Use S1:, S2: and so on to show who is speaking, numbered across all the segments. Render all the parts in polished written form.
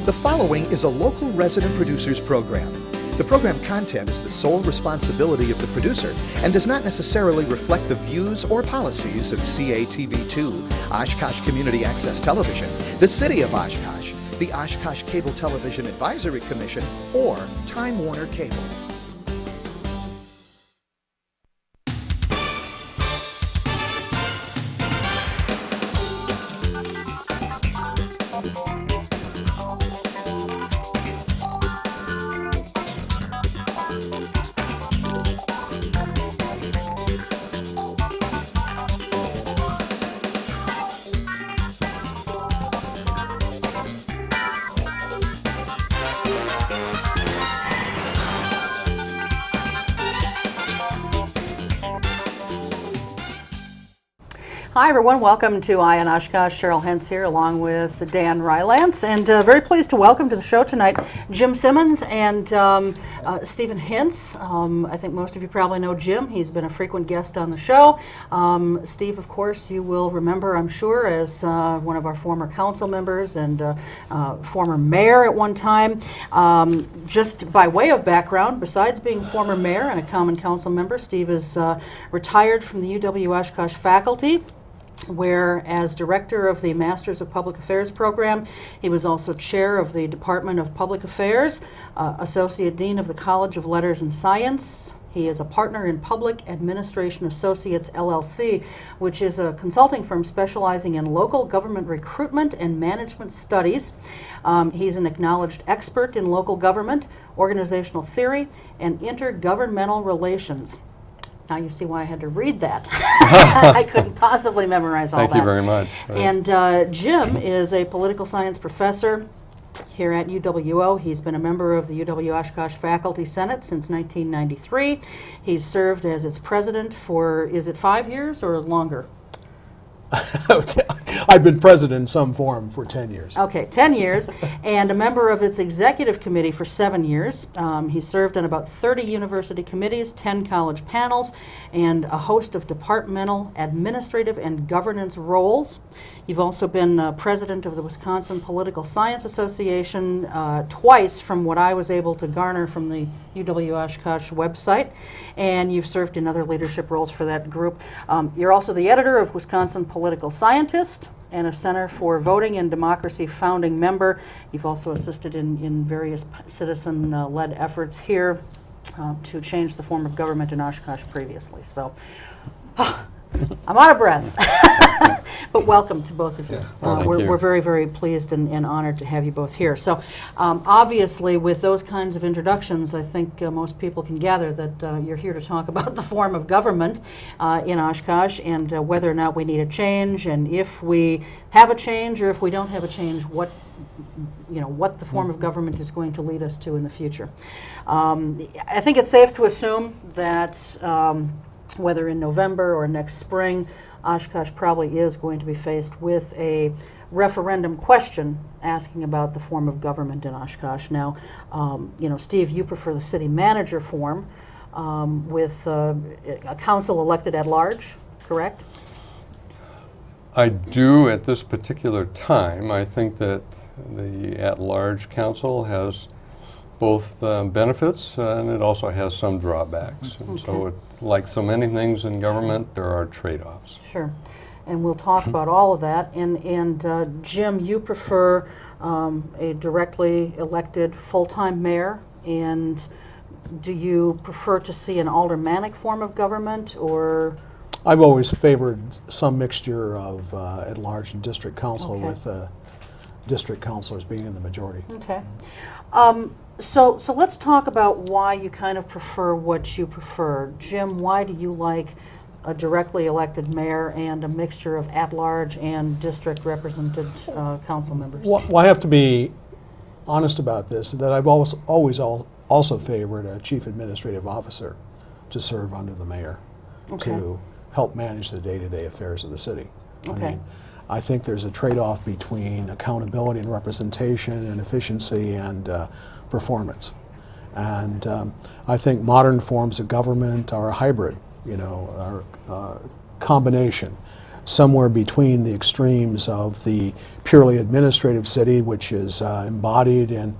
S1: The following is a local resident producers program. The program content is the sole responsibility of the producer and does not necessarily reflect the views or policies of CATV2, Oshkosh Community Access Television, the City of Oshkosh, the Oshkosh Cable Television Advisory Commission, or Time Warner Cable.
S2: Hi everyone, welcome to Eye on Oshkosh. Cheryl Hentz here along with Dan Rylance, and very pleased to welcome to the show tonight Jim Simmons and Stephen Hintz. I think most of you probably know Jim. He's been a frequent guest on the show. Steve, of course, you will remember, I'm sure, as one of our former council members and former mayor at one time. Just by way of background, besides being former mayor and a common council member, Steve is retired from the UW-Oshkosh faculty, where as director of the Masters of Public Affairs program, he was also chair of the Department of Public Affairs, associate dean of the College of Letters and Science. He is a partner in Public Administration Associates, LLC, which is a consulting firm specializing in local government recruitment and management studies. He's an acknowledged expert in local government, organizational theory, and intergovernmental relations. Now you see why I had to read that. I couldn't possibly memorize all that.
S3: Thank you very much.
S2: And Jim is a political science professor here at UW-O. He's been a member of the UW-Oshkosh Faculty Senate since 1993. He's served as its president for, is it 5 years or longer?
S4: I've been president in some form for 10 years.
S2: Okay, 10 years, and a member of its executive committee for 7 years. He served on about 30 university committees, 10 college panels, and a host of departmental, administrative, and governance roles. You've also been president of the Wisconsin Political Science Association twice, from what I was able to garner from the UW-Oshkosh website, and you've served in other leadership roles for that group. You're also the editor of Wisconsin Political Scientist and a Center for Voting and Democracy founding member. You've also assisted in various citizen-led efforts here to change the form of government in Oshkosh previously. So, I'm out of breath. But welcome to both of you. We're very, very pleased and honored to have you both here. So obviously with those kinds of introductions, I think most people can gather that you're here to talk about the form of government in Oshkosh and whether or not we need a change, and if we have a change or if we don't have a change, what the form of government is going to lead us to in the future. I think it's safe to assume that whether in November or next spring, Oshkosh probably is going to be faced with a referendum question asking about the form of government in Oshkosh. Now, Steve, you prefer the city manager form with a council elected at large, correct?
S3: I do at this particular time. I think that the at-large council has both benefits and it also has some drawbacks. And so like so many things in government, there are trade-offs.
S2: Sure. And we'll talk about all of that. And Jim, you prefer a directly elected full-time mayor, and do you prefer to see an aldermanic form of government, or?
S4: I've always favored some mixture of at-large and district council, with district councilors being in the majority.
S2: Okay. So let's talk about why you kind of prefer what you prefer. Jim, why do you like a directly elected mayor and a mixture of at-large and district represented council members?
S4: Well, I have to be honest about this, that I've always also favored a chief administrative officer to serve under the mayor to help manage the day-to-day affairs of the city.
S2: Okay.
S4: I think there's a trade-off between accountability and representation and efficiency and performance. And I think modern forms of government are a hybrid, are a combination. somewhere between the extremes of the purely administrative city, which is embodied in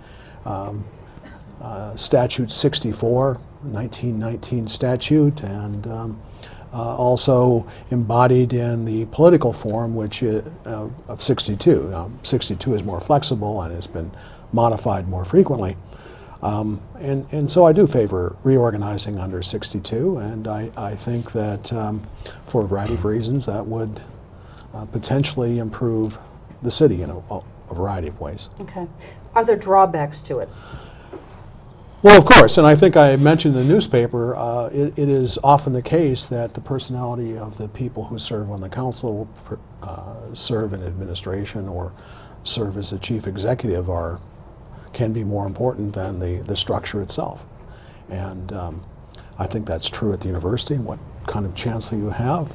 S4: Statute 64, 1919 statute, and also embodied in the political form, which of 62. 62 is more flexible and has been modified more frequently. And so I do favor reorganizing under 62, and I think that for a variety of reasons that would potentially improve the city in a variety of ways.
S2: Okay. Are there drawbacks to it?
S4: Well, of course, and I think I mentioned in the newspaper, it is often the case that the personality of the people who serve on the council, serve in administration, or serve as the chief executive can be more important than the structure itself. And I think that's true at the university, what kind of chancellor you have,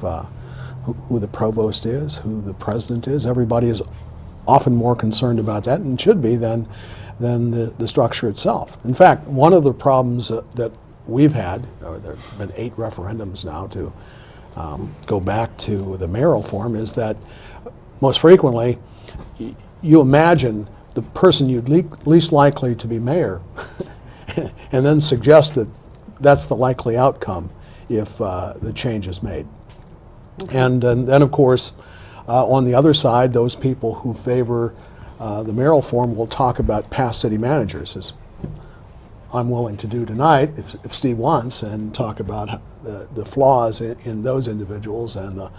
S4: who the provost is, who the president is. Everybody is often more concerned about that, and should be, than the structure itself. In fact, one of the problems that we've had, or there have been 8 referendums now to go back to the mayoral form, is that most frequently you imagine the person you'd least likely to be mayor and then suggest that that's the likely outcome if the change is made. Okay. And then, of course, on the other side, those people who favor the mayoral form will talk about past city managers, as I'm willing to do tonight, if Steve wants, and talk about the flaws in those individuals and the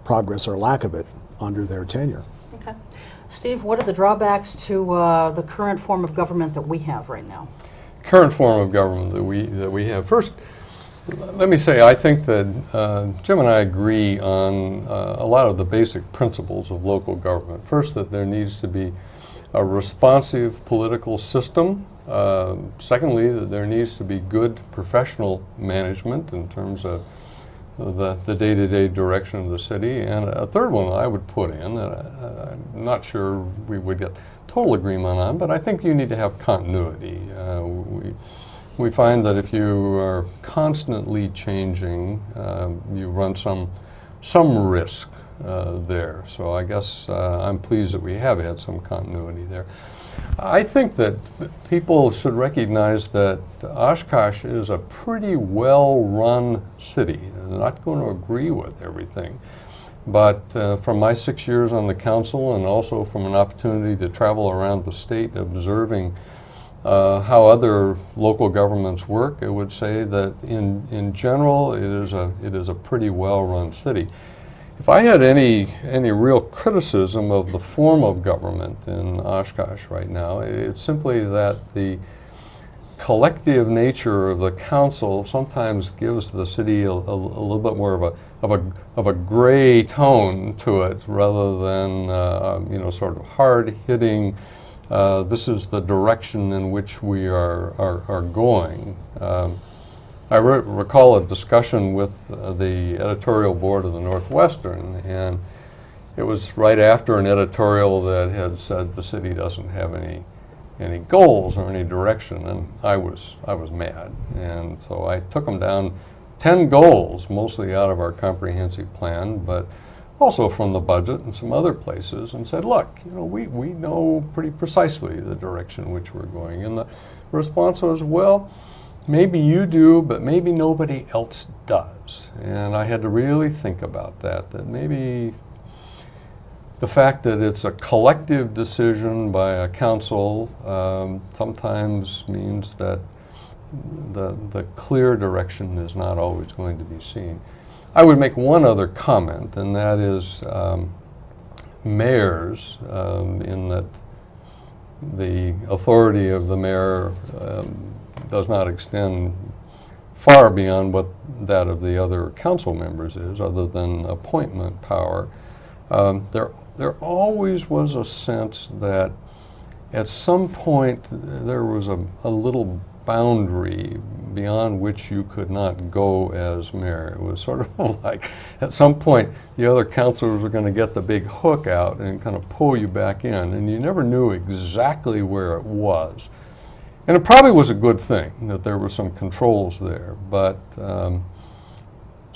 S4: progress or lack of it under their tenure.
S2: Okay. Steve, what are the drawbacks to the current form of government that we have right now?
S3: Current form of government that we have. First, let me say, I think that Jim and I agree on a lot of the basic principles of local government. First, that there needs to be a responsive political system. Secondly, that there needs to be good professional management in terms of the day-to-day direction of the city. And a third one I would put in, that I'm not sure we would get total agreement on, but I think you need to have continuity. We find that if you are constantly changing, you run some risk there. So I guess I'm pleased that we have had some continuity there. I think that people should recognize that Oshkosh is a pretty well-run city. They're not going to agree with everything. But from my 6 years on the council, and also from an opportunity to travel around the state observing how other local governments work, I would say that in general it is a pretty well-run city. If I had any real criticism of the form of government in Oshkosh right now, it's simply that the collective nature of the council sometimes gives the city a little bit more of a gray tone to it, rather than sort of hard-hitting. This is the direction in which we are going. I recall a discussion with the editorial board of the Northwestern, and it was right after an editorial that had said the city doesn't have any goals or any direction, and I was mad. And so I took them down 10 goals, mostly out of our comprehensive plan, but also from the budget and some other places, and said, look, we know pretty precisely the direction in which we're going. And the response was, well, maybe you do, but maybe nobody else does. And I had to really think about that maybe the fact that it's a collective decision by a council sometimes means that the clear direction is not always going to be seen. I would make one other comment, and that is mayors, in that the authority of the mayor does not extend far beyond what that of the other council members is, other than appointment power. There always was a sense that at some point there was a little boundary beyond which you could not go as mayor. It was sort of like at some point the other councilors were going to get the big hook out and kind of pull you back in, and you never knew exactly where it was. And it probably was a good thing that there were some controls there, but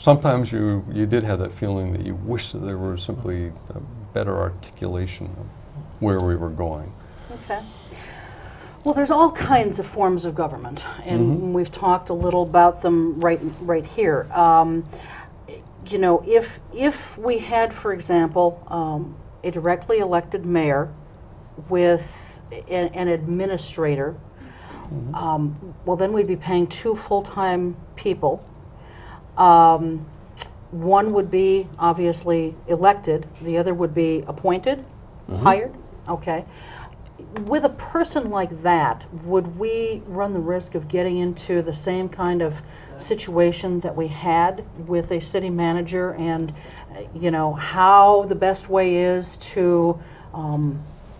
S3: sometimes you did have that feeling that you wish that there were simply a better articulation of where we were going.
S2: Okay. Well, there's all kinds of forms of government, and we've talked a little about them right here. You know, if we had, for example, a directly elected mayor with an administrator, well, then we'd be paying 2 full-time people. One would be obviously elected, the other would be appointed, hired, okay. With a person like that, would we run the risk of getting into the same kind of situation that we had with a city manager, and you know, how the best way is to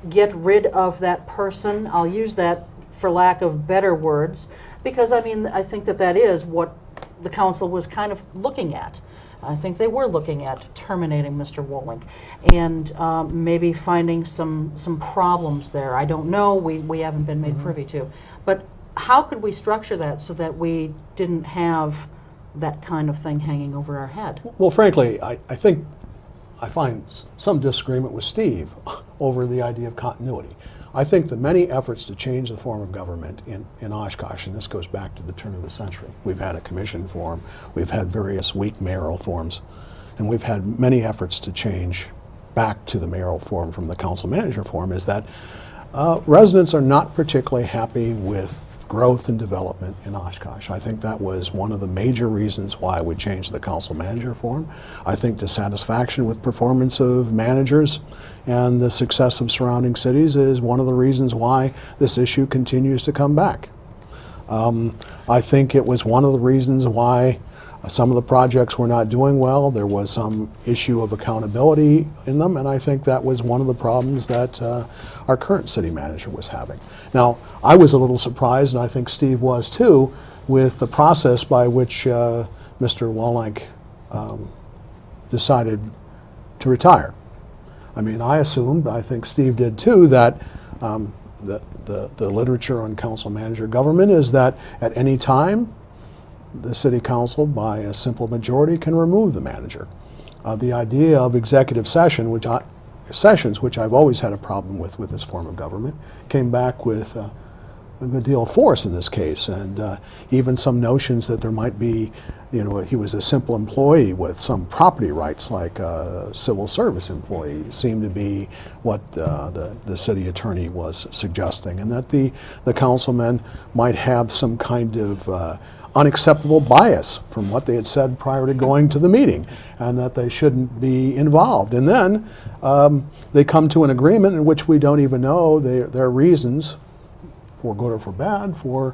S2: get rid of that person? I'll use that for lack of better words, because I mean, I think that is what the council was kind of looking at. I think they were looking at terminating Mr. Wolink and maybe finding some problems there. I don't know, we haven't been made privy to. But how could we structure that so that we didn't have that kind of thing hanging over our head?
S4: Well, frankly, I think I find some disagreement with Steve over the idea of continuity. I think the many efforts to change the form of government in Oshkosh, and this goes back to the turn of the century. We've had a commission form, we've had various weak mayoral forms, and we've had many efforts to change back to the mayoral form from the council manager form, is that residents are not particularly happy with growth and development in Oshkosh. I think that was one of the major reasons why we changed the council manager form. I think dissatisfaction with performance of managers and the success of surrounding cities is one of the reasons why this issue continues to come back. I think it was one of the reasons why some of the projects were not doing well. There was some issue of accountability in them, and I think that was one of the problems that our current city manager was having. Now, I was a little surprised, and I think Steve was too, with the process by which Mr. Wolink decided to retire. I mean, I assumed, I think Steve did too, that the literature on council manager government is that at any time the city council, by a simple majority, can remove the manager. The idea of executive sessions, which I've always had a problem with this form of government, came back with a good deal of force in this case, and even some notions that there might be, you know, he was a simple employee with some property rights like a civil service employee seemed to be what the city attorney was suggesting, and that the councilmen might have some kind of unacceptable bias from what they had said prior to going to the meeting, and that they shouldn't be involved. And then they come to an agreement in which we don't even know their reasons, for good or for bad, for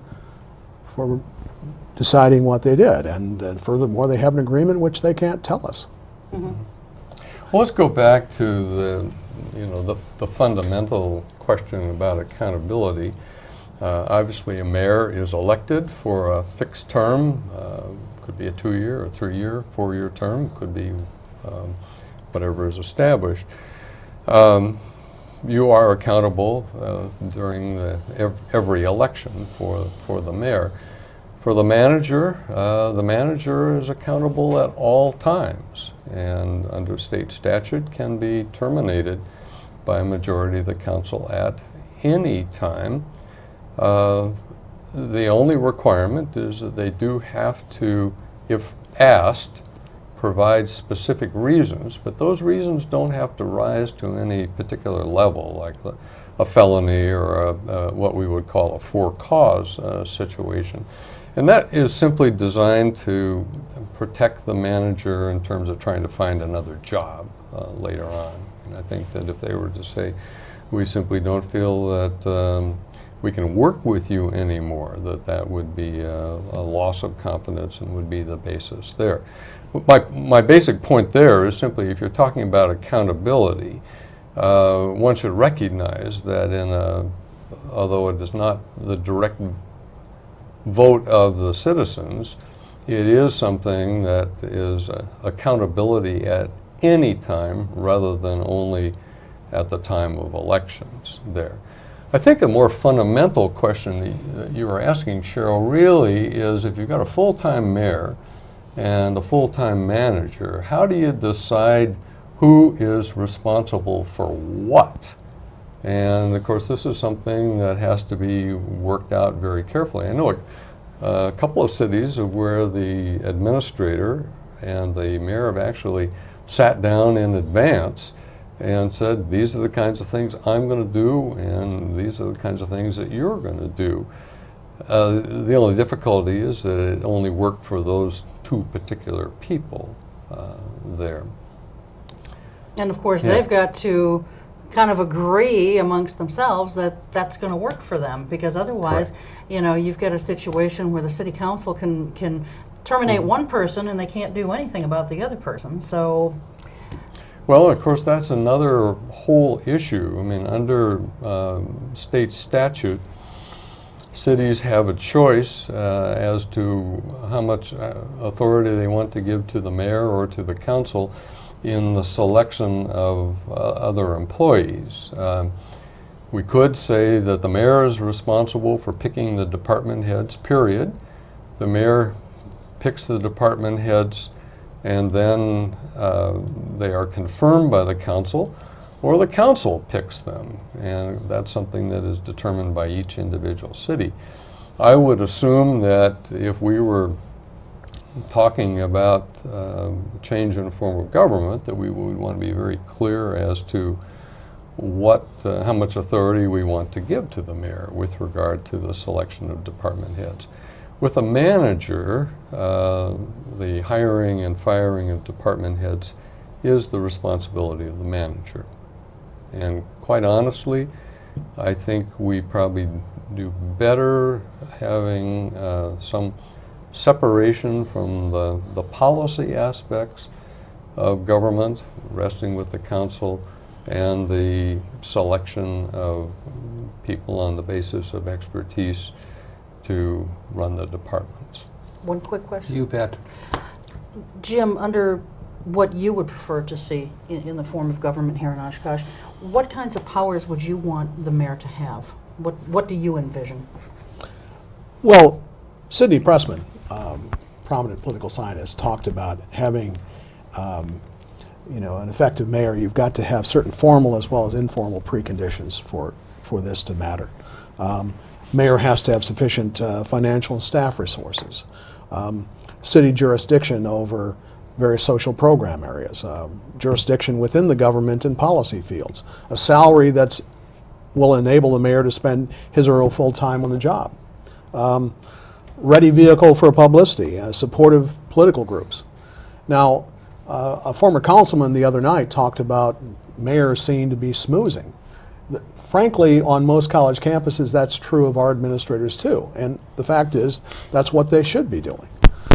S4: deciding what they did. And furthermore, they have an agreement which they can't tell us.
S3: Well, let's go back to the fundamental question about accountability. Obviously, a mayor is elected for a fixed term. Could be a 2-year or 3-year, 4-year term. Could be whatever is established. You are accountable during every election for the mayor. For the manager is accountable at all times, and under state statute can be terminated by a majority of the council at any time. The only requirement is that they do have to, if asked, provide specific reasons, but those reasons don't have to rise to any particular level, like a felony or what we would call a for-cause situation. And that is simply designed to protect the manager in terms of trying to find another job later on. And I think that if they were to say, we simply don't feel that we can work with you anymore, that would be a loss of confidence and would be the basis there. My basic point there is simply, if you're talking about accountability, one should recognize that although it is not the direct vote of the citizens, it is something that is accountability at any time rather than only at the time of elections there. I think a more fundamental question that you were asking, Cheryl, really is if you've got a full-time mayor and a full-time manager, how do you decide who is responsible for what? And of course, this is something that has to be worked out very carefully. I know a couple of cities where the administrator and the mayor have actually sat down in advance and said, these are the kinds of things I'm going to do, and these are the kinds of things that you're going to do. The only difficulty is that it only worked for those two particular people there.
S2: And of course,
S3: Yeah.
S2: they've got to kind of agree amongst themselves that that's going to work for them, because otherwise,
S3: Correct.
S2: you've got a situation where the city council can terminate one person and they can't do anything about the other person. So,
S3: Well, of course, that's another whole issue. I mean, under state statute, cities have a choice as to how much authority they want to give to the mayor or to the council in the selection of other employees. We could say that the mayor is responsible for picking the department heads, period. The mayor picks the department heads, and then they are confirmed by the council, or the council picks them, and that's something that is determined by each individual city. I would assume that if we were talking about change in form of government, that we would want to be very clear as to how much authority we want to give to the mayor with regard to the selection of department heads. With a manager, the hiring and firing of department heads is the responsibility of the manager. And quite honestly, I think we probably do better having some separation from the policy aspects of government, resting with the council, and the selection of people on the basis of expertise to run the departments.
S2: one quick question.
S5: You bet.
S2: Jim, under what you would prefer to see in the form of government here in Oshkosh, what kinds of powers would you want the mayor to have? What do you envision?
S4: Well, Sidney Pressman, prominent political scientist, talked about having an effective mayor. You've got to have certain formal as well as informal preconditions for this to matter. Mayor has to have sufficient financial and staff resources, city jurisdiction over various social program areas, jurisdiction within the government and policy fields, a salary that will enable the mayor to spend his or her full time on the job, ready vehicle for publicity, supportive political groups. Now, a former councilman the other night talked about mayors seen to be smoozing. Frankly, on most college campuses, that's true of our administrators too. And the fact is, that's what they should be doing.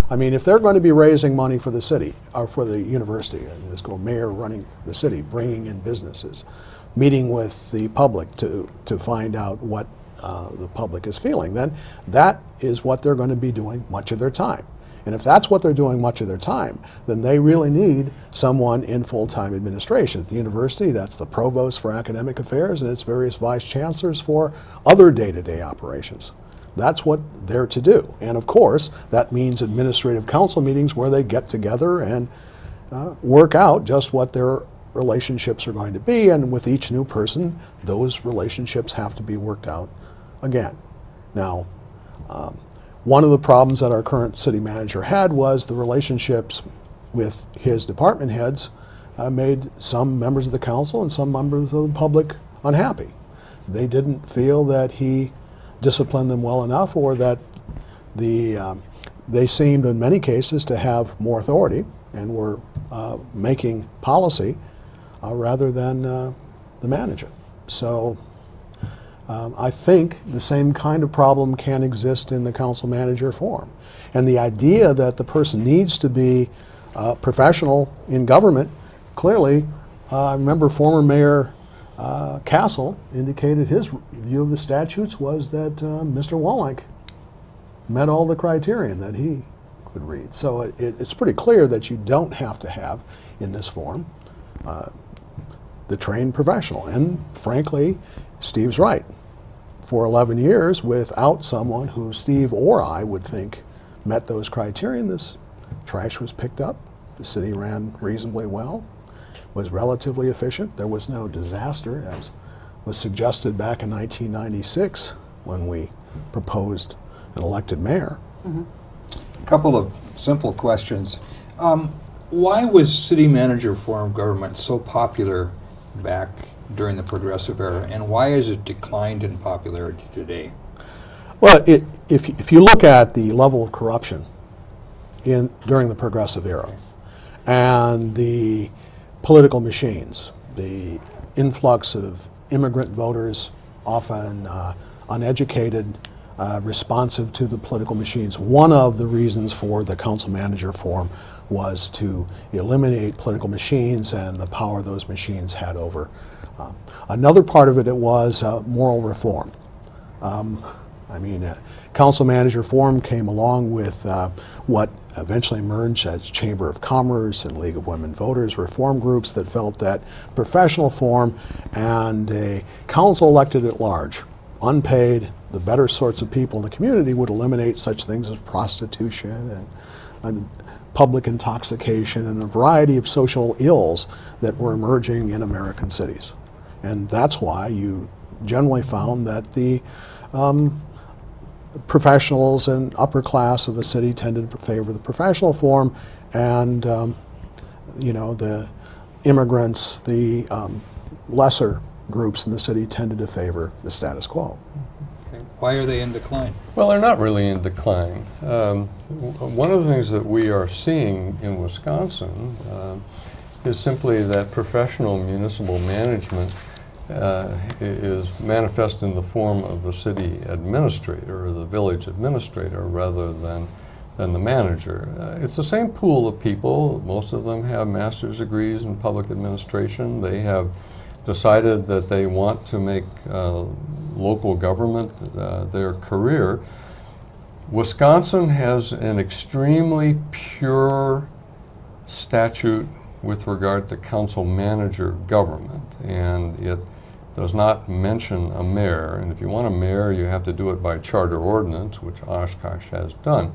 S4: I mean, if they're going to be raising money for the city, or for the university, and let's go mayor running the city, bringing in businesses, meeting with the public to find out what the public is feeling, then that is what they're going to be doing much of their time. And if that's what they're doing much of their time, then they really need someone in full-time administration. At the university, that's the provost for academic affairs and its various vice chancellors for other day-to-day operations. That's what they're to do. And of course, that means administrative council meetings where they get together and work out just what their relationships are going to be. And with each new person, those relationships have to be worked out again. Now, one of the problems that our current city manager had was the relationships with his department heads made some members of the council and some members of the public unhappy. They didn't feel that he disciplined them well enough, or that they seemed in many cases to have more authority and were making policy rather than the manager. So I think the same kind of problem can exist in the council manager form. And the idea that the person needs to be professional in government, clearly, I remember former Mayor Castle indicated his view of the statutes was that Mr. Wallenk met all the criterion that he could read. So it's pretty clear that you don't have to have, in this form, the trained professional. And frankly, Steve's right. For 11 years, without someone who Steve or I would think met those criterion, this trash was picked up. The city ran reasonably well, was relatively efficient. There was no disaster, as was suggested back in 1996 when we proposed an elected mayor.
S5: A couple of simple questions. Why was city manager form of government so popular back during the progressive era, and why has it declined in popularity today?
S4: Well, if you look at the level of corruption during the progressive era and the political machines, the influx of immigrant voters, often uneducated, responsive to the political machines, one of the reasons for the council manager form was to eliminate political machines and the power those machines had over. Another part of it was moral reform. Council manager form came along with what eventually emerged as Chamber of Commerce and League of Women Voters reform groups that felt that professional form and a council elected at large, unpaid, the better sorts of people in the community would eliminate such things as prostitution and public intoxication and a variety of social ills that were emerging in American cities. And that's why you generally found that the professionals and upper class of a city tended to favor the professional form, and the immigrants, the lesser groups in the city tended to favor the status quo.
S5: Okay. Why are they in decline?
S3: Well, they're not really in decline. One of the things that we are seeing in Wisconsin is simply that professional municipal management is manifest in the form of the city administrator or the village administrator rather than the manager. It's the same pool of people. Most of them have master's degrees in public administration. They have decided that they want to make local government their career. Wisconsin has an extremely pure statute with regard to council manager government, and it does not mention a mayor. And if you want a mayor, you have to do it by charter ordinance, which Oshkosh has done.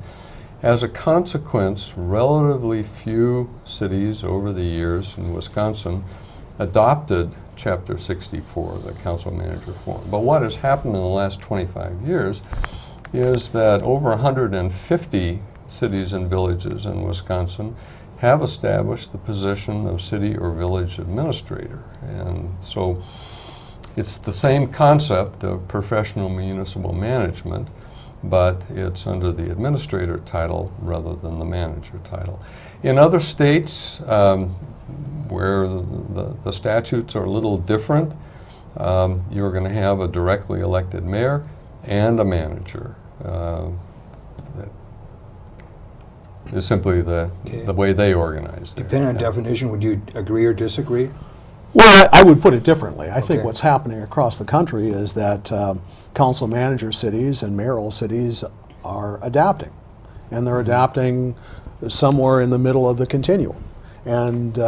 S3: As a consequence, relatively few cities over the years in Wisconsin adopted Chapter 64, the council manager form. But what has happened in the last 25 years is that over 150 cities and villages in Wisconsin have established the position of city or village administrator. And so it's the same concept of professional municipal management, but it's under the administrator title rather than the manager title. In other states where the statutes are a little different, you're going to have a directly elected mayor and a manager. That is simply the way they organize it.
S5: Depending on definition, would you agree or disagree?
S4: Well, I would put it differently. I think
S5: Okay.
S4: what's happening across the country is that council manager cities and mayoral cities are adapting. And they're adapting somewhere in the middle of the continuum. And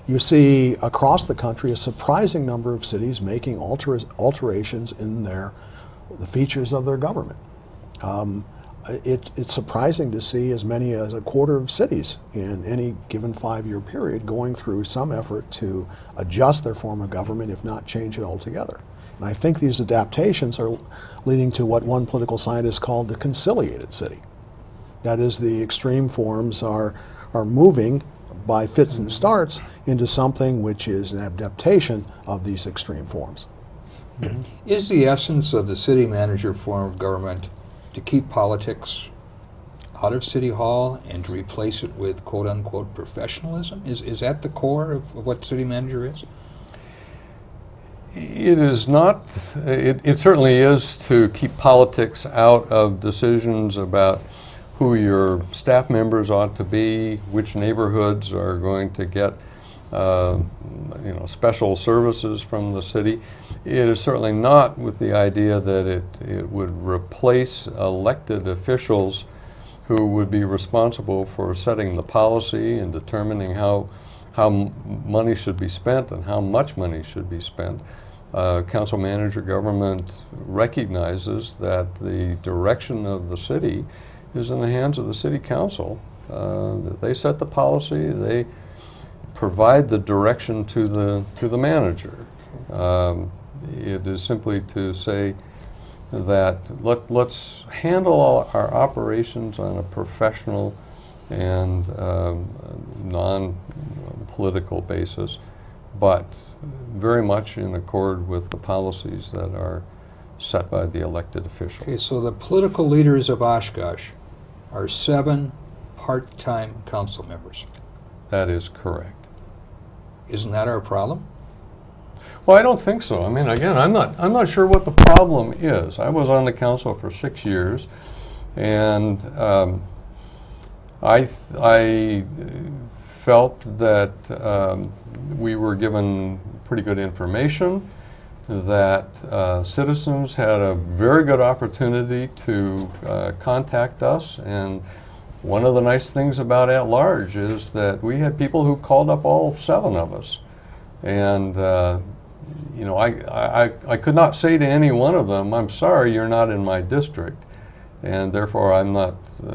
S4: you see across the country a surprising number of cities making alterations in the features of their government. It's surprising to see as many as a quarter of cities in any given 5-year period going through some effort to adjust their form of government, if not change it altogether. And I think these adaptations are leading to what one political scientist called the conciliated city. That is, the extreme forms are moving by fits and starts into something which is an adaptation of these extreme forms.
S5: Is the essence of the city manager form of government to keep politics out of City Hall and to replace it with quote-unquote professionalism? Is that the core of what city manager is?
S3: It is not. It certainly is to keep politics out of decisions about who your staff members ought to be, which neighborhoods are going to get special services from the city. It is certainly not with the idea that it would replace elected officials who would be responsible for setting the policy and determining how money should be spent and how much money should be spent. Council manager government recognizes that the direction of the city is in the hands of the city council, They set the policy. They provide the direction to the manager. It is simply to say that let's handle our operations on a professional and non-political basis, but very much in accord with the policies that are set by the elected officials.
S5: Okay, so the political leaders of Oshkosh are 7 part-time council members.
S3: That is correct.
S5: Isn't that our problem?
S3: Well, I don't think so. I mean, again, I'm not sure what the problem is. I was on the council for 6 years, and I felt that we were given pretty good information, that citizens had a very good opportunity to contact us, and one of the nice things about at-large is that we had people who called up all 7 of us, and you know, I could not say to any one of them, I'm sorry, you're not in my district, and therefore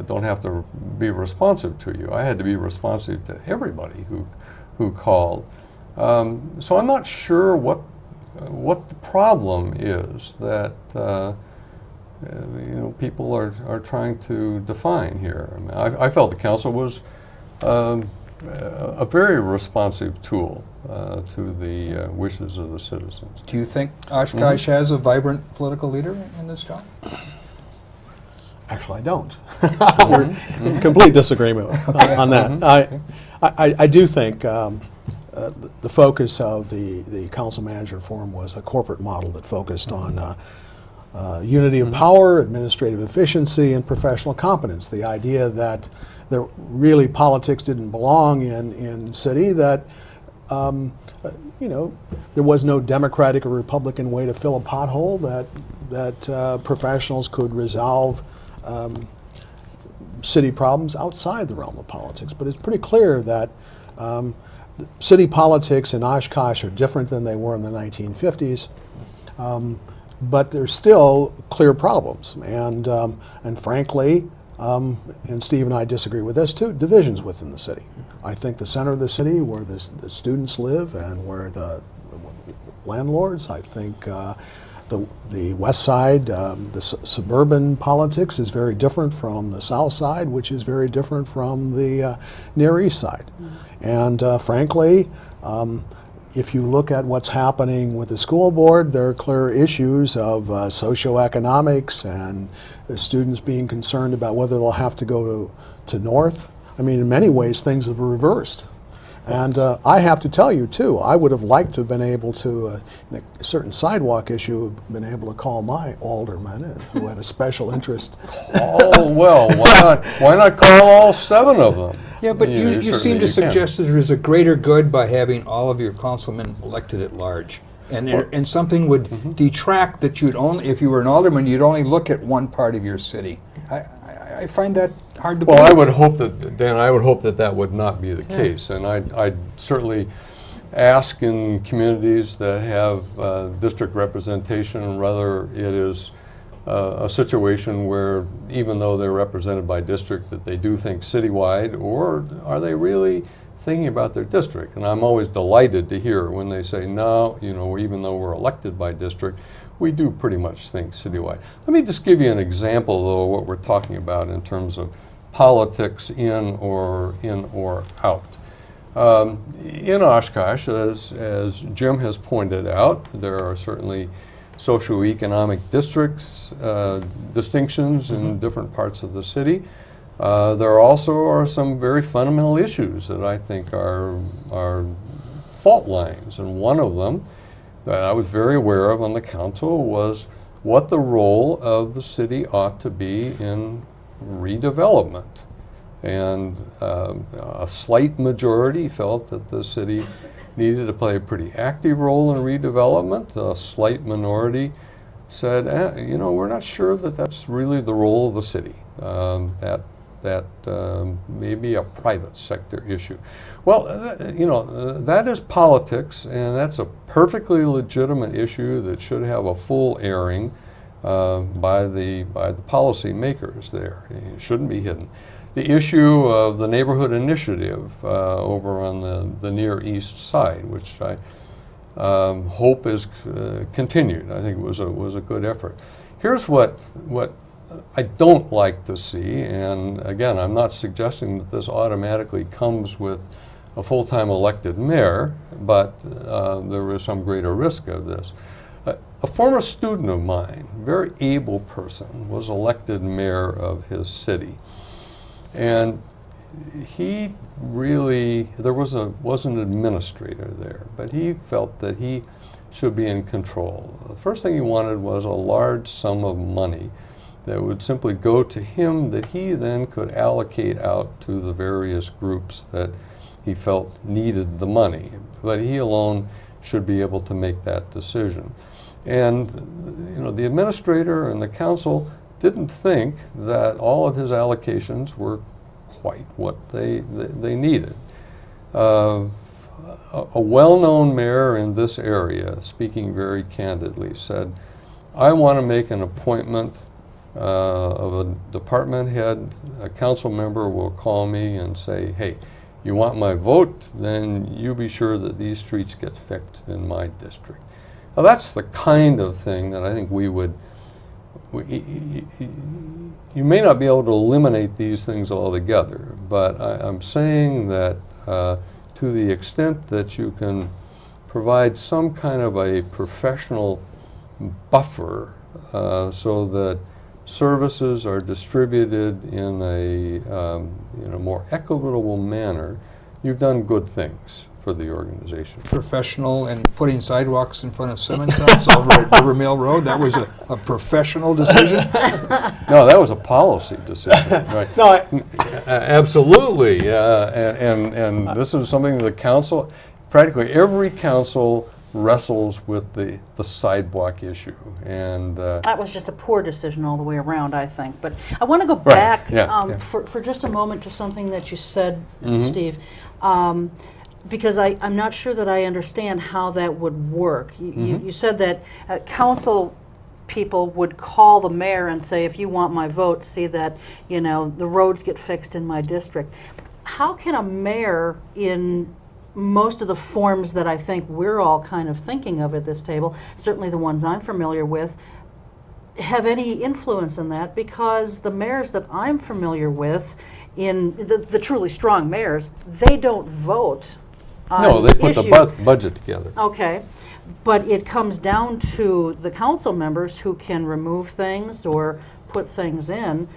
S3: don't have to be responsive to you. I had to be responsive to everybody who called. So I'm not sure what the problem is that you know, people are trying to define here. I mean, I felt the council was a very responsive tool to the wishes of the citizens.
S5: Do you think Oshkosh has a vibrant political leader in this town?
S4: Actually, I don't. We're in complete disagreement on that. I do think the focus of the council manager forum was a corporate model that focused on unity of power, administrative efficiency, and professional competence. The idea that really politics didn't belong in city, that you know, there was no Democratic or Republican way to fill a pothole, that professionals could resolve city problems outside the realm of politics. But it's pretty clear that city politics in Oshkosh are different than they were in the 1950s. But there's still clear problems, and frankly, and Steve and I disagree with this too, divisions within the city. I think the center of the city, where the students live and where the landlords, I think the west side, the suburban politics is very different from the south side, which is very different from the near east side. And frankly, if you look at what's happening with the school board, there are clear issues of socioeconomics and the students being concerned about whether they'll have to go to north. I mean, in many ways, things have reversed. And I have to tell you, too, I would have liked to have been able to, in a certain sidewalk issue, have been able to call my alderman who had a special interest.
S3: Oh, well, why not call all 7 of them?
S5: Yeah, but you seem to suggest that there's a greater good by having all of your councilmen elected at large. And something would detract that you'd only, if you were an alderman, you'd only look at one part of your city. I find that hard to believe.
S3: Well, I would hope that, Dan, that would not be the case. And I'd certainly ask in communities that have district representation whether it is a situation where, even though they're represented by district, that they do think citywide, or are they really thinking about their district? And I'm always delighted to hear when they say, no, you know, even though we're elected by district, we do pretty much think citywide. Let me just give you an example, though, of what we're talking about in terms of politics in or out. In Oshkosh, as Jim has pointed out, there are certainly socioeconomic districts, distinctions in different parts of the city. There also are some very fundamental issues that I think are fault lines, and one of them that I was very aware of on the council was what the role of the city ought to be in redevelopment. And a slight majority felt that the city needed to play a pretty active role in redevelopment. A slight minority said, you know, we're not sure that that's really the role of the city. That may be a private sector issue. Well, you know, that is politics, and that's a perfectly legitimate issue that should have a full airing by the policy makers there. It shouldn't be hidden. the issue of the neighborhood initiative over on the Near East Side, which I hope is continued. I think it was a good effort. Here's what I don't like to see, and again, I'm not suggesting that this automatically comes with a full-time elected mayor, but there is some greater risk of this. A former student of mine, very able person, was elected mayor of his city. And he really, there was an administrator there, but he felt that he should be in control. The first thing he wanted was a large sum of money that would simply go to him that he then could allocate out to the various groups that he felt needed the money. But he alone should be able to make that decision. And the administrator and the council didn't think that all of his allocations were quite what they needed. A well-known mayor in this area, speaking very candidly, said, I want to make an appointment of a department head. A council member will call me and say, hey, you want my vote? Then you be sure that these streets get fixed in my district. Now that's the kind of thing that I think you may not be able to eliminate these things altogether, but I'm saying that to the extent that you can provide some kind of a professional buffer so that services are distributed in a more equitable manner, you've done good things for the organization.
S5: Professional and putting sidewalks in front of Simmons House over at River Mill Road, that was a professional decision?
S3: No, that was a policy decision. Right?
S4: No,
S3: Absolutely, and this is something the council, practically every council wrestles with the sidewalk issue, and
S2: That was just a poor decision all the way around, I think. But I want to go
S3: Right,
S2: back
S3: yeah.
S2: for just a moment to something that you said, Steve, because I'm not sure that I understand how that would work. You said that council people would call the mayor and say, if you want my vote, see that the roads get fixed in my district. How can a mayor, in most of the forms that I think we're all kind of thinking of at this table, certainly the ones I'm familiar with, have any influence in that? Because the mayors that I'm familiar with, in the truly strong mayors, they don't vote on
S3: no, they put
S2: issues.
S3: the budget together.
S2: Okay, but it comes down to the council members who can remove things or put things in.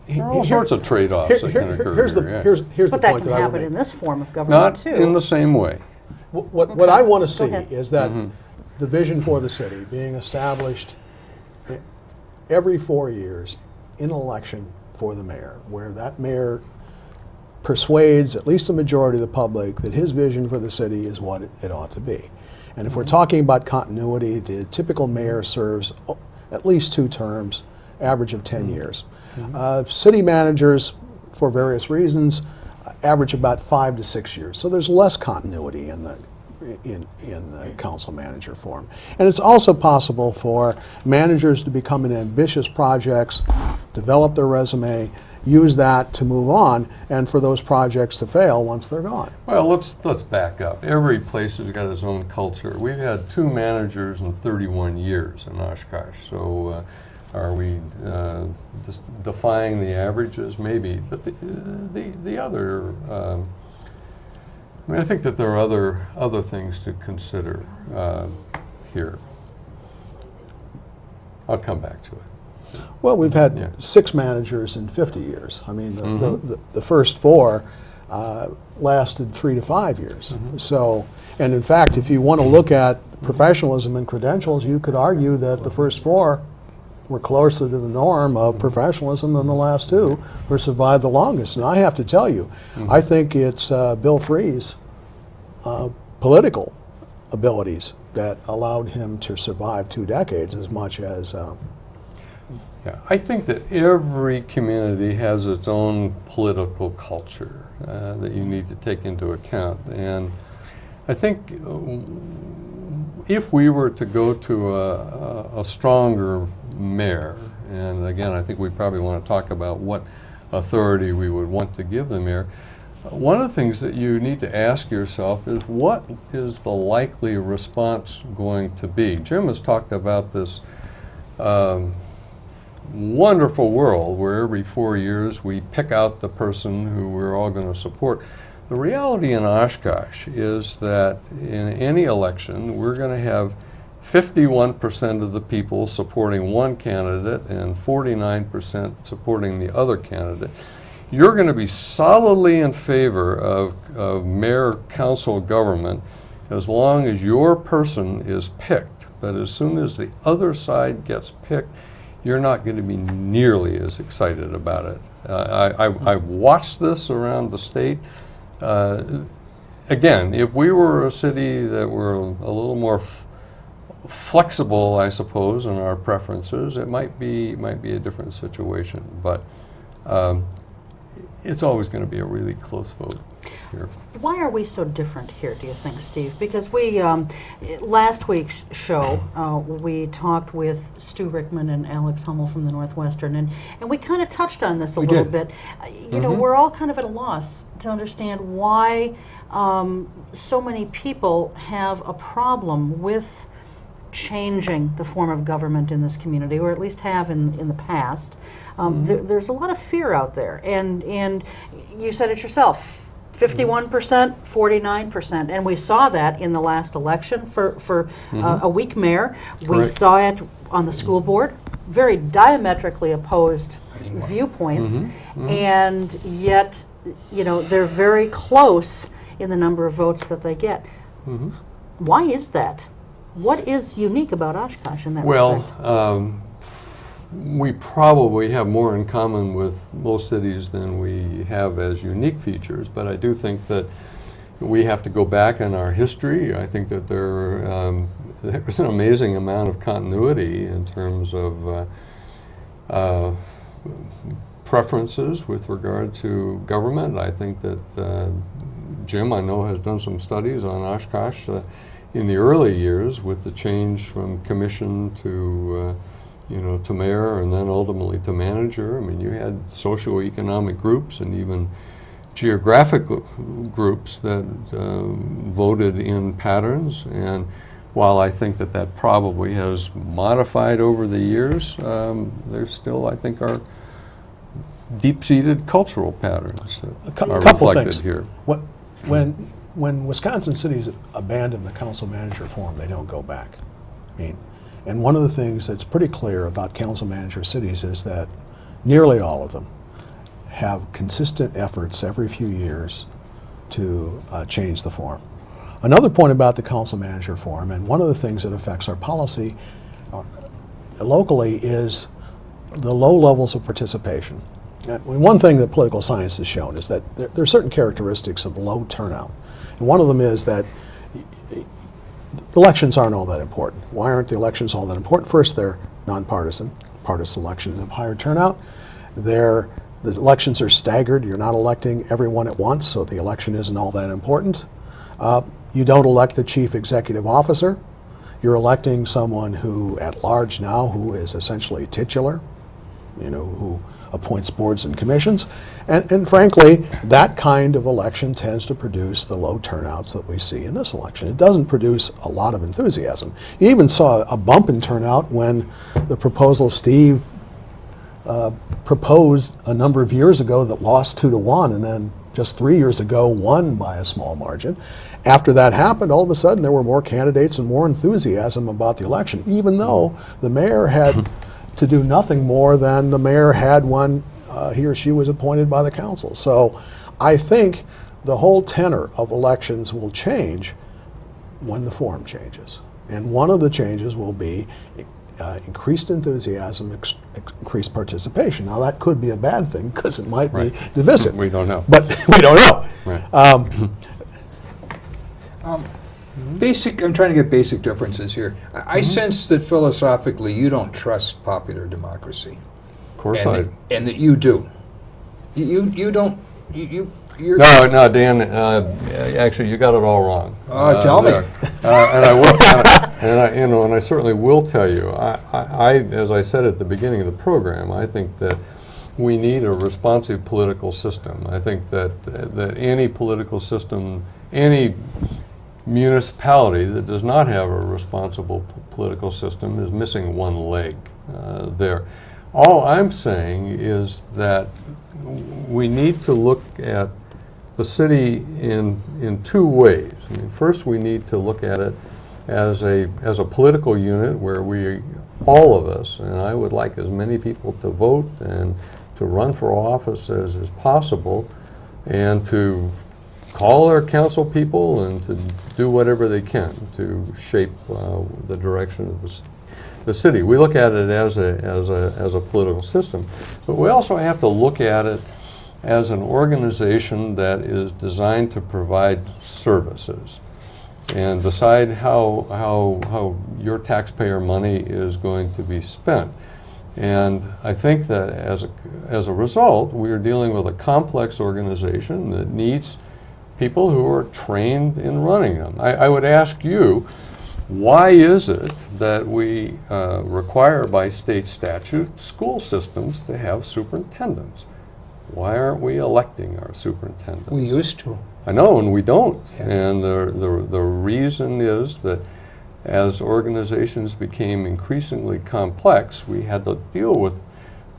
S3: There are all sorts of trade-offs that can occur
S4: here's
S3: here.
S4: the,
S3: yeah.
S4: here's
S2: But
S4: the
S2: that
S4: point
S2: can
S4: that I would
S2: happen
S4: make.
S2: in this form of government
S3: Not
S2: too.
S3: in the same way.
S4: What I want to see
S2: ahead.
S4: is that the vision for the city being established every 4 years in election for the mayor, where that mayor persuades at least a majority of the public that his vision for the city is what it ought to be. And if we're talking about continuity, the typical mayor serves at least 2 terms, average of 10 years. City managers, for various reasons, average about 5 to 6 years. So there's less continuity in the council manager form. And it's also possible for managers to become in ambitious projects, develop their resume, use that to move on, and for those projects to fail once they're gone.
S3: Well, let's back up. Every place has got its own culture. We've had 2 managers in 31 years in Oshkosh, so are we defying the averages? Maybe, but the other. I think that there are other things to consider here. I'll come back to it.
S4: Well, we've had
S3: Yeah.
S4: 6 managers in 50 years. I mean, the first 4 lasted 3 to 5 years. So, and in fact, if you want to look at professionalism and credentials, you could argue that the first 4 were closer to the norm of professionalism than the last 2 who survived the longest. And I have to tell you, I think it's Bill Freeh's political abilities that allowed him to survive 2 decades as much as
S3: Yeah, I think that every community has its own political culture that you need to take into account. And I think if we were to go to a stronger mayor And again, I think we probably want to talk about what authority we would want to give the mayor. One of the things that you need to ask yourself is, what is the likely response going to be? Jim has talked about this wonderful world where every 4 years we pick out the person who we're all going to support. The reality in Oshkosh is that in any election, we're going to have 51% of the people supporting one candidate and 49% supporting the other candidate. You're going to be solidly in favor of mayor-council government as long as your person is picked. But as soon as the other side gets picked, you're not going to be nearly as excited about it. I've watched this around the state. Again, if we were a city that were a little more flexible, I suppose, in our preferences, it might be a different situation. But it's always going to be a really close vote here.
S2: Why are we so different here, do you think, Steve? Because we, last week's show, we talked with Stu Rickman and Alex Hummel from the Northwestern, and we kind of touched on this a little bit. You know, we're all kind of at a loss to understand why so many people have a problem with changing the form of government in this community, or at least have in the past. There's a lot of fear out there, and you said it yourself, 51%, 49%, and we saw that in the last election for a weak mayor. We
S3: Correct.
S2: saw it on the school board, very diametrically opposed viewpoints, and yet, you know, they're very close in the number of votes that they get. Why is that? What is unique about Oshkosh in that respect?
S3: Well, we probably have more in common with most cities than we have as unique features, but I do think that we have to go back in our history. I think that there's an amazing amount of continuity in terms of preferences with regard to government. I think that Jim, I know, has done some studies on Oshkosh in the early years with the change from commission to to mayor and then ultimately to manager. I mean, you had socioeconomic groups and even geographic groups that voted in patterns. And while I think that probably has modified over the years, there's still, I think, are deep-seated cultural patterns that are reflected here.
S4: When Wisconsin cities abandon the council manager form, they don't go back. I mean, and one of the things that's pretty clear about council manager cities is that nearly all of them have consistent efforts every few years to change the form. Another point about the council manager form, and one of the things that affects our policy locally, is the low levels of participation. One thing that political science has shown is that there are certain characteristics of low turnout. And one of them is that elections aren't all that important. Why aren't the elections all that important? First, they're nonpartisan. Partisan elections have higher turnout. The elections are staggered. You're not electing everyone at once, so the election isn't all that important. You don't elect the chief executive officer. You're electing someone who, at large now, who is essentially titular, who appoints boards and commissions. And frankly, that kind of election tends to produce the low turnouts that we see in this election. It doesn't produce a lot of enthusiasm. You even saw a bump in turnout when the proposal Steve proposed a number of years ago that lost 2-1, and then just 3 years ago won by a small margin. After that happened, all of a sudden there were more candidates and more enthusiasm about the election, even though the mayor had to do nothing more than the mayor had when he or she was appointed by the council. So I think the whole tenor of elections will change when the form changes. And one of the changes will be increased enthusiasm, increased participation. Now that could be a bad thing because it might be divisive.
S3: We don't know.
S4: But we don't know.
S3: Right.
S5: I'm trying to get basic differences here. I sense that philosophically you don't trust popular democracy.
S3: Of course
S5: and that you do. You don't.
S3: No, Dan. Actually, you got it all wrong.
S5: Tell me.
S3: And I will, and I certainly will tell you. As I said at the beginning of the program, I think that we need a responsive political system. I think that any political system, any municipality that does not have a responsible political system is missing one leg there. All I'm saying is that we need to look at the city in two ways. I mean, first, we need to look at it as a political unit where all of us, and I would like as many people to vote and to run for office as is possible, and to call our council people and to do whatever they can to shape the direction of the city. We look at it as a political system, but we also have to look at it as an organization that is designed to provide services and decide how your taxpayer money is going to be spent. And I think that as a result, we are dealing with a complex organization that needs people who are trained in running them. I would ask you, why is it that we require by state statute school systems to have superintendents? Why aren't we electing our superintendents?
S5: We used to.
S3: I know, and we don't.
S5: Yeah.
S3: And the reason is that as organizations became increasingly complex, we had to deal with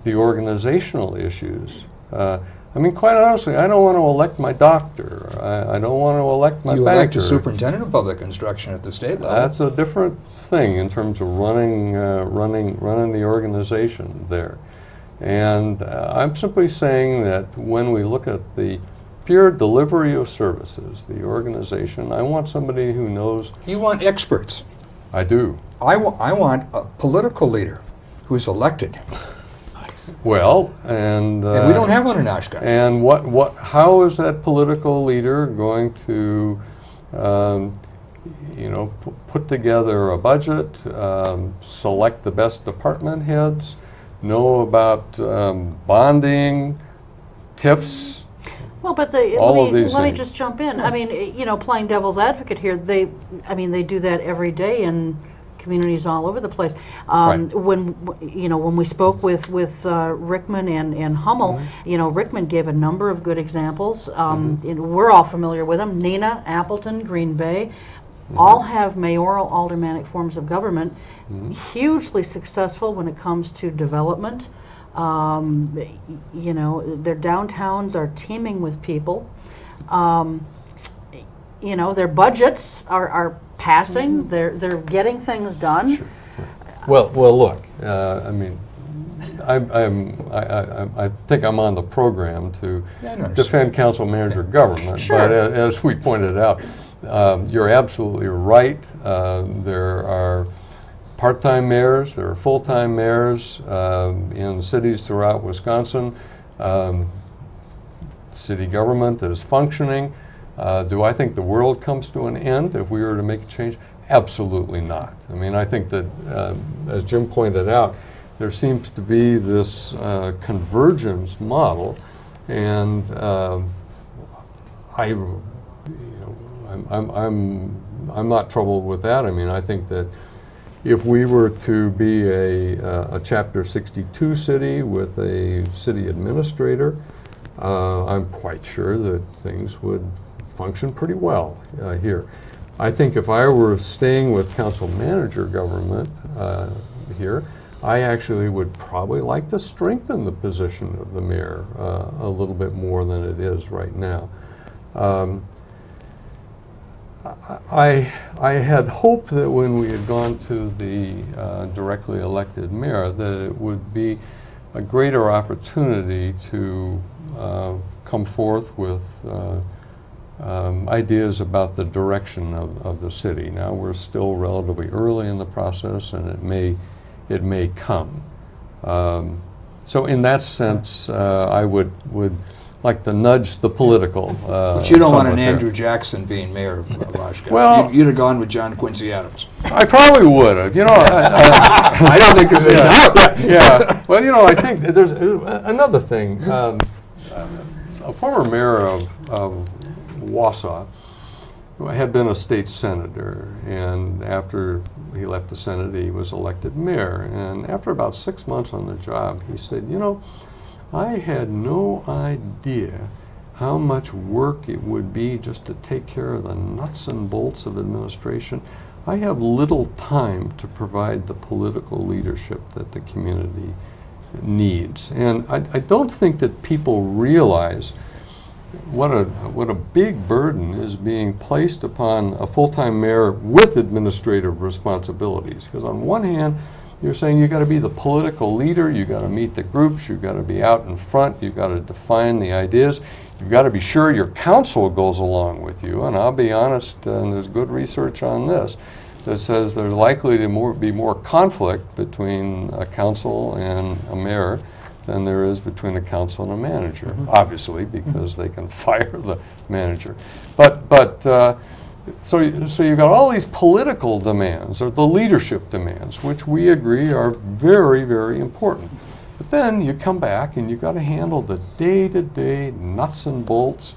S3: the organizational issues. I mean, quite honestly, I don't want to elect my doctor. I don't want to elect my banker.
S5: You elect a superintendent of public instruction at the state level.
S3: That's a different thing in terms of running the organization there. And I'm simply saying that when we look at the pure delivery of services, the organization, I want somebody who knows.
S5: You want experts.
S3: I do.
S5: I want a political leader who's elected.
S3: Well, and
S5: we don't have one in Oshkosh.
S3: And how is that political leader going to, put together a budget, select the best department heads, know about bonding, TIFs?
S2: Well, but
S3: All of these
S2: let me
S3: things.
S2: just jump in. I mean, playing devil's advocate here, they do that every day in communities all over the place.
S3: Right.
S2: When we spoke with Rickman and Hummel, Rickman gave a number of good examples. We're all familiar with them. Neenah, Appleton, Green Bay, all have mayoral aldermanic forms of government. Hugely successful when it comes to development. Their downtowns are teeming with people. Their budgets are passing. They're getting things done.
S3: Sure. Well, look. I mean, I think I'm on the program to defend council manager government.
S2: Sure.
S3: But as we pointed out, you're absolutely right. There are part-time mayors, there are full-time mayors in cities throughout Wisconsin. City government is functioning. Do I think the world comes to an end if we were to make a change? Absolutely not. I mean, I think that, as Jim pointed out, there seems to be this convergence model, and I'm not troubled with that. I mean, I think that if we were to be a Chapter 62 city with a city administrator, I'm quite sure that things would function pretty well here. I think if I were staying with council manager government here, I actually would probably like to strengthen the position of the mayor a little bit more than it is right now. I had hoped that when we had gone to the directly elected mayor that it would be a greater opportunity to come forth with ideas about the direction of the city. Now we're still relatively early in the process, and it may come. So in that sense, I would like to nudge the political.
S5: But you don't want an
S3: somewhat
S5: Andrew
S3: there.
S5: Jackson being mayor of Oshkosh.
S3: Well-
S5: You'd have gone with John Quincy Adams.
S3: I probably would have.
S5: I don't think there's any doubt.
S3: Yeah. Well, I think that there's another thing. a former mayor of Wausau had been a state senator, and after he left the Senate, he was elected mayor. And after about 6 months on the job, he said, you know, I had no idea how much work it would be just to take care of the nuts and bolts of administration. I have little time to provide the political leadership that the community needs. And I don't think that people realize what a big burden is being placed upon a full-time mayor with administrative responsibilities. Because on one hand, you're saying you got to be the political leader, you got to meet the groups, you got to be out in front, you got to define the ideas, you've got to be sure your council goes along with you. And I'll be honest, and there's good research on this that says there's likely to be more conflict between a council and a mayor than there is between a council and a manager, obviously, because they can fire the manager. So you've got all these political demands, or the leadership demands, which we agree are very, very important. But then you come back and you've got to handle the day-to-day nuts and bolts,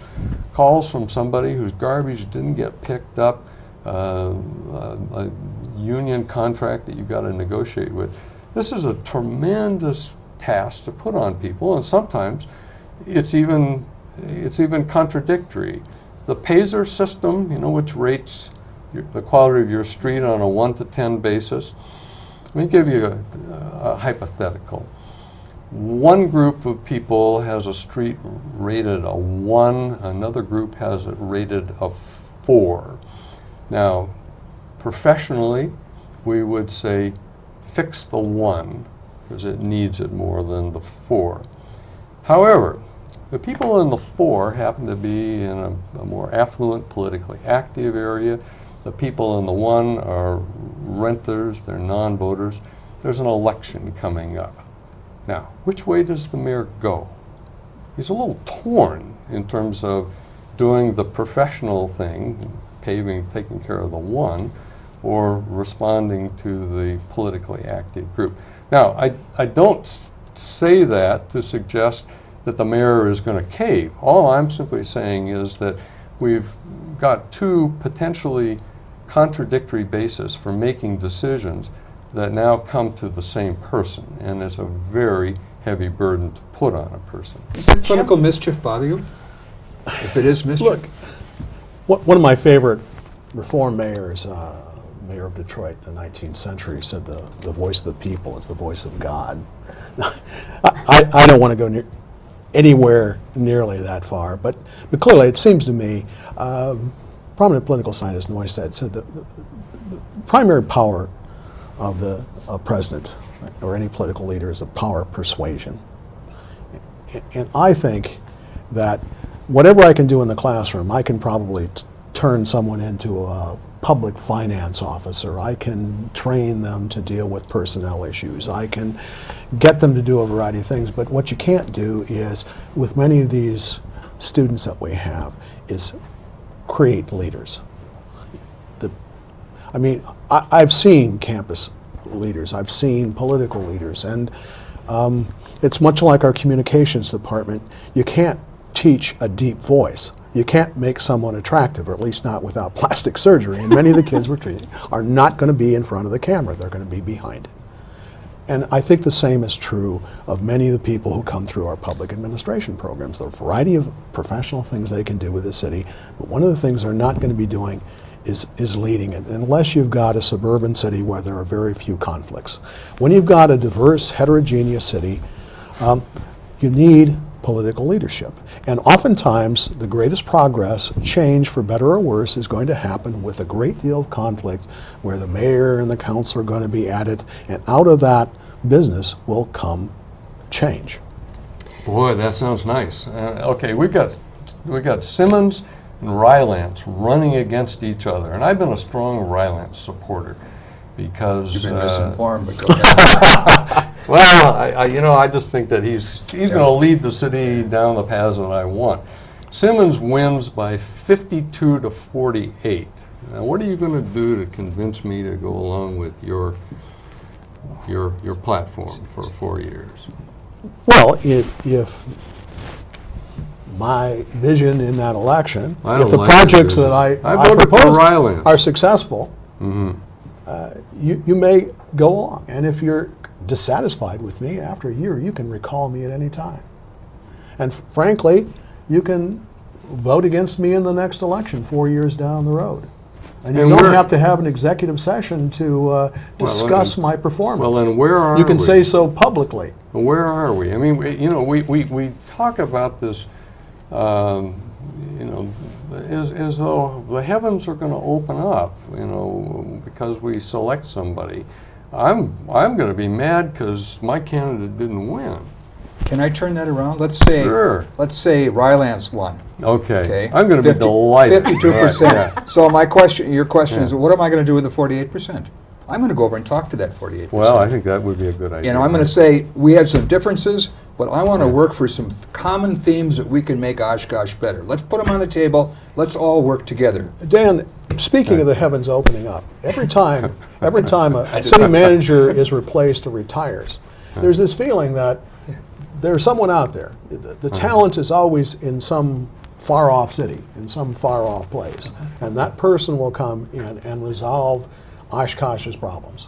S3: calls from somebody whose garbage didn't get picked up, a union contract that you've got to negotiate with. This is a tremendous task to put on people, and sometimes it's even contradictory. The Paiser system, you know, which rates the quality of your street on a 1 to 10 basis. Let me give you a hypothetical. One group of people has a street rated a 1, another group has it rated a 4. Now, professionally, we would say fix the 1, because it needs it more than the 4. However, the people in the 4 happen to be in a more affluent, politically active area. The people in the 1 are renters, they're non-voters. There's an election coming up. Now, which way does the mayor go? He's a little torn in terms of doing the professional thing, taking care of the 1, or responding to the politically active group. Now, I don't say that to suggest that the mayor is going to cave. All I'm simply saying is that we've got two potentially contradictory bases for making decisions that now come to the same person, and it's a very heavy burden to put on a person.
S5: Does that political mischief bother you? If it is mischief?
S4: Look, one of my favorite reform mayors, mayor of Detroit in the 19th century, said the voice of the people is the voice of God. I don't want to go anywhere nearly that far, but clearly it seems to me, prominent political scientist Neustadt said that the primary power of the president or any political leader is the power of persuasion. And I think that whatever I can do in the classroom, I can probably turn someone into a public finance officer. I can train them to deal with personnel issues. I can get them to do a variety of things. But what you can't do is, with many of these students that we have, is create leaders. I've seen campus leaders, I've seen political leaders, and it's much like our communications department. You can't teach a deep voice. You can't make someone attractive, or at least not without plastic surgery. And many of the kids we're treating are not going to be in front of the camera. They're going to be behind it. And I think the same is true of many of the people who come through our public administration programs. There are a variety of professional things they can do with the city, but one of the things they're not going to be doing is leading it, unless you've got a suburban city where there are very few conflicts. When you've got a diverse, heterogeneous city, you need political leadership. And oftentimes, the greatest progress, change for better or worse, is going to happen with a great deal of conflict, where the mayor and the council are going to be at it, and out of that business will come change.
S3: Boy, that sounds nice. Okay, we've got Simmons and Rylance running against each other, and I've been a strong Rylance supporter because
S5: you've been misinformed, but go ahead.
S3: Well, I just think that he's going to lead the city down the paths that I want. Simmons wins by 52 to 48. Now, what are you going to do to convince me to go along with your platform for 4 years?
S4: Well, if my vision in that election,
S3: I don't
S4: if the
S3: like your
S4: projects
S3: vision.
S4: that I
S3: voted for
S4: propose
S3: Rylance.
S4: are successful,
S3: Mm-hmm.
S4: you may go along. And if you're dissatisfied with me after a year, you can recall me at any time. And frankly, you can vote against me in the next election 4 years down the road. And you
S3: And
S4: don't
S3: we're-
S4: have to have an executive session to discuss my performance.
S3: Well, then where are
S4: you can
S3: we?
S4: say so publicly.
S3: Where are we? I mean, we talk about this, as though the heavens are going to open up, because we select somebody. I'm going to be mad because my candidate didn't win.
S5: Can I turn that around? Let's say Rylance won.
S3: Okay. I'm going to be delighted.
S5: 52%.
S3: Yeah.
S5: So your question is, what am I going to do with the 48%? I'm going to go over and talk to that 48%.
S3: Well, I think that would be a good idea.
S5: I'm going to say, we have some differences, but I want to work for some common themes that we can make Oshkosh better. Let's put them on the table. Let's all work together.
S4: Dan, speaking of the heavens opening up, every time a city manager is replaced or retires, there's this feeling that there's someone out there. The talent is always in some far-off city, in some far-off place, and that person will come in and resolve Oshkosh's problems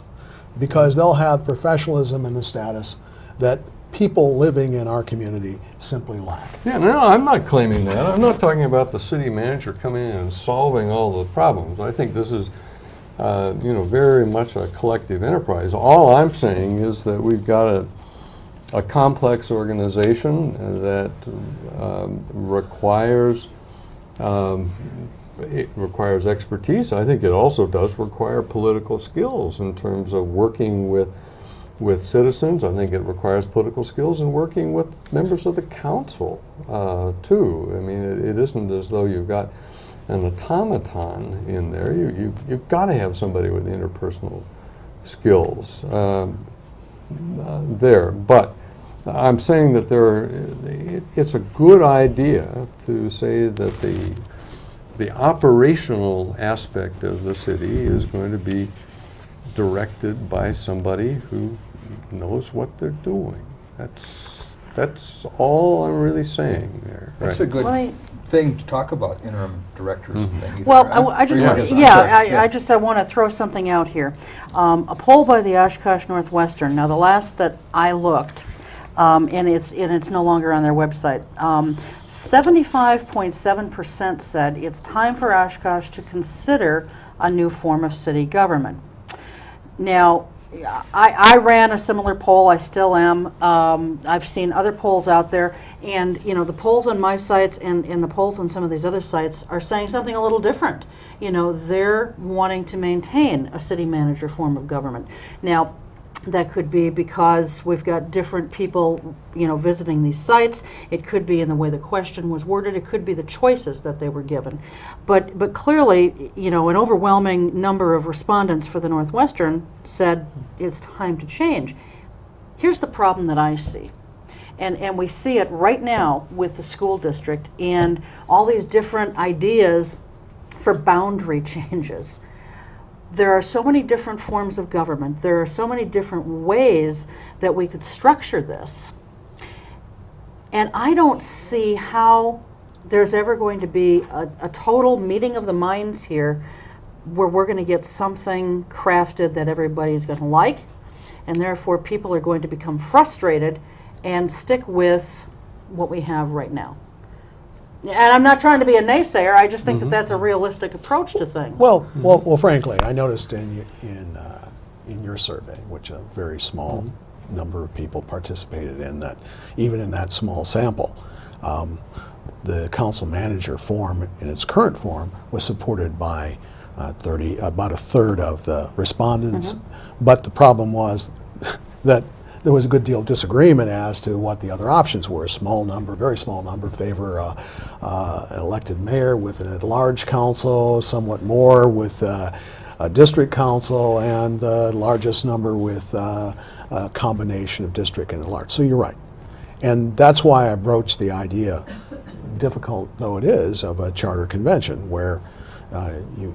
S4: because they'll have professionalism and the status that people living in our community simply lack.
S3: Yeah, no, I'm not claiming that. I'm not talking about the city manager coming in and solving all the problems. I think this is, very much a collective enterprise. All I'm saying is that we've got a complex organization that requires expertise. I think it also does require political skills in terms of working with citizens. I think it requires political skills in working with members of the council too. I mean, it isn't as though you've got an automaton in there. You've got to have somebody with interpersonal skills there. But I'm saying that it's a good idea to say that the operational aspect of the city is going to be directed by somebody who knows what they're doing. That's all I'm really saying there.
S5: That's
S3: right?
S5: a good thing to talk about, interim directors and things.
S2: Well, I just want, I want to throw something out here. A poll by the Oshkosh Northwestern. Now, the last that I looked, and it's no longer on their website. 75.7% said it's time for Oshkosh to consider a new form of city government. Now, I ran a similar poll. I still am. I've seen other polls out there, and the polls on my sites and the polls on some of these other sites are saying something a little different. They're wanting to maintain a city manager form of government. Now, that could be because we've got different people, visiting these sites. It could be in the way the question was worded. It could be the choices that they were given. But clearly, an overwhelming number of respondents for the Northwestern said it's time to change. Here's the problem that I see. And we see it right now with the school district and all these different ideas for boundary changes. There are so many different forms of government. There are so many different ways that we could structure this. And I don't see how there's ever going to be a total meeting of the minds here where we're going to get something crafted that everybody's going to like, and therefore people are going to become frustrated and stick with what we have right now. And I'm not trying to be a naysayer. I just think that that's a realistic approach to things.
S4: Well, frankly, I noticed in your survey, which a very small number of people participated in, that even in that small sample, the council manager form in its current form was supported by about a third of the respondents. But the problem was that there was a good deal of disagreement as to what the other options were. A small number, very small number, favor an elected mayor with an at-large council, somewhat more with a district council, and the largest number with a combination of district and at-large. So you're right. And that's why I broached the idea, difficult though it is, of a charter convention where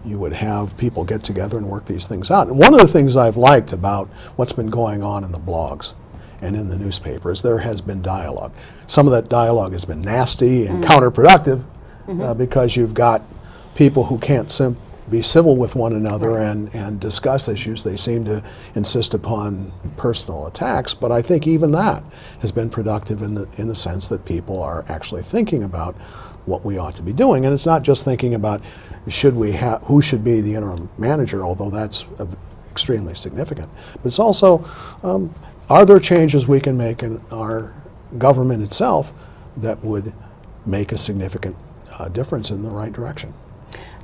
S4: you would have people get together and work these things out. And one of the things I've liked about what's been going on in the blogs and in the newspapers, there has been dialogue. Some of that dialogue has been nasty and counterproductive because you've got people who can't be civil with one another and discuss issues. They seem to insist upon personal attacks, but I think even that has been productive in the sense that people are actually thinking about what we ought to be doing. And it's not just thinking about who should be the interim manager, although that's extremely significant. But it's also, are there changes we can make in our government itself that would make a significant difference in the right direction?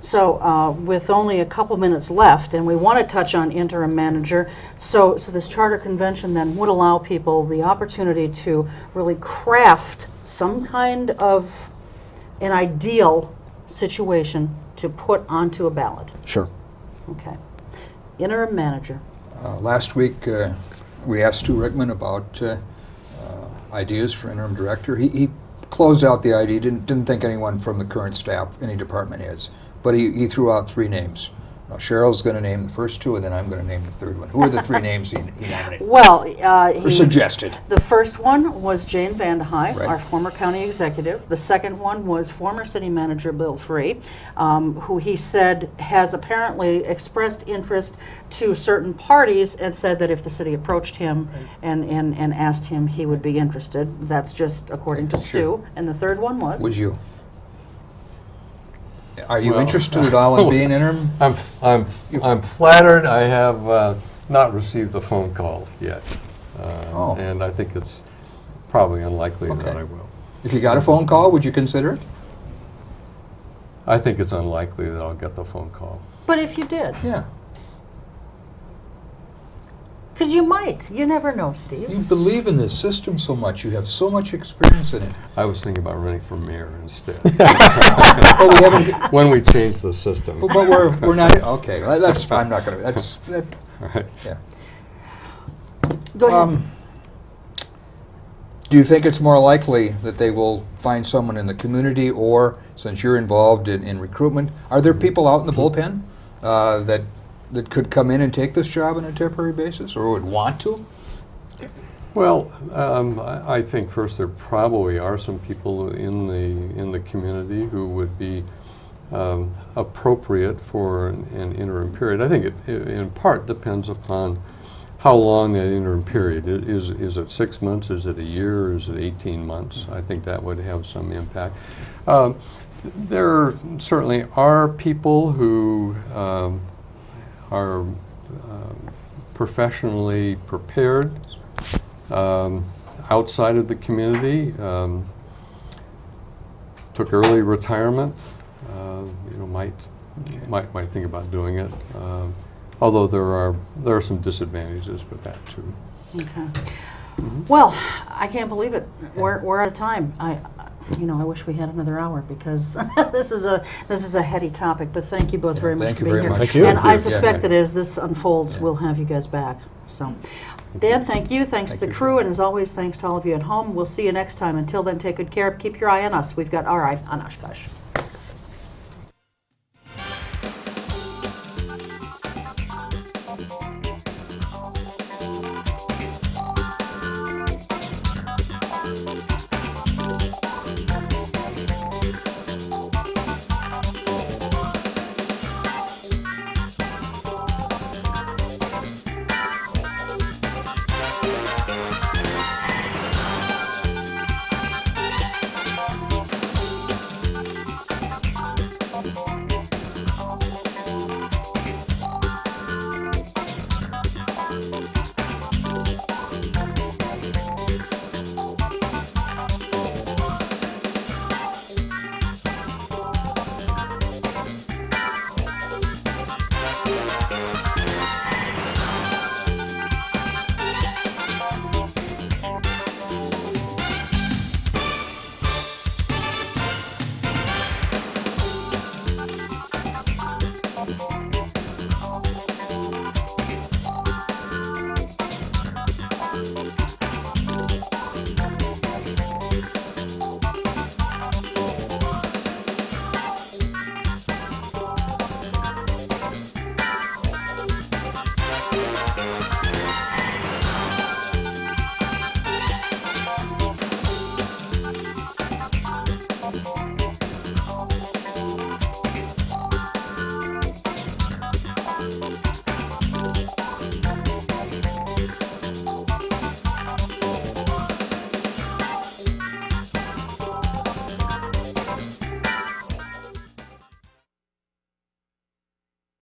S2: So with only a couple minutes left, and we want to touch on interim manager, so this charter convention then would allow people the opportunity to really craft some kind of an ideal situation to put onto a ballot.
S4: Sure.
S2: Okay. Interim manager.
S5: Last week, we asked Stu Rickman about ideas for interim director. He closed out the idea, didn't think anyone from the current staff, any department heads, but he threw out 3 names. Now, Cheryl's going to name the first 2, and then I'm going to name the third one. Who are the 3 names he nominated?
S2: Well,
S5: or suggested?
S2: The first one was Jane Vandehei,
S5: Right.
S2: our former county executive. The second one was former city manager Bill Free, who he said has apparently expressed interest to certain parties and said that if the city approached him and asked him, he would be interested. That's just according to
S5: Sure.
S2: Stu. And the third one was?
S5: Was you? Are you
S3: Well,
S5: interested at all in being interim?
S3: I'm flattered. I have not received the phone call yet,
S5: Oh.
S3: and I think it's probably unlikely that
S5: Okay.
S3: I will.
S5: If you got a phone call, would you consider it?
S3: I think it's unlikely that I'll get the phone call.
S2: But if you did,
S5: Yeah.
S2: because you might. You never know, Steve.
S5: You believe in this system so much. You have so much experience in it.
S3: I was thinking about running for mayor instead.
S5: But we haven't.
S3: When we change the system.
S5: But we're not. Okay. That's. I'm not going to. That's. That,
S3: Right.
S5: yeah.
S2: Go ahead.
S5: Do you think it's more likely that they will find someone in the community, or since you're involved in recruitment, are there people out in the bullpen that could come in and take this job on a temporary basis, or would want to?
S3: Well, I think first there probably are some people in the community who would be appropriate for an interim period. I think it in part depends upon how long that interim period is. Is it 6 months? Is it a year? Is it 18 months? I think that would have some impact. There certainly are people who are professionally prepared outside of the community, took early retirement, might think about doing it. Although there are some disadvantages with that too.
S2: Okay. Well, I can't believe it. We're out of time. I wish we had another hour because this is a heady topic. But thank you both very much
S5: Thank
S2: for
S5: you
S2: being
S5: very
S2: here.
S5: much.
S4: Thank you.
S2: And
S5: Thank you.
S2: I suspect
S5: Yeah.
S2: that as this unfolds,
S5: Yeah.
S2: we'll have you guys back. So, Dan, thank you. Thanks to
S5: Thank
S2: the
S5: you,
S2: crew,
S5: Cheryl.
S2: and as always, thanks to all of you at home. We'll see you next time. Until then, take good care. Keep your eye on us. We've got our eye on Oshkosh.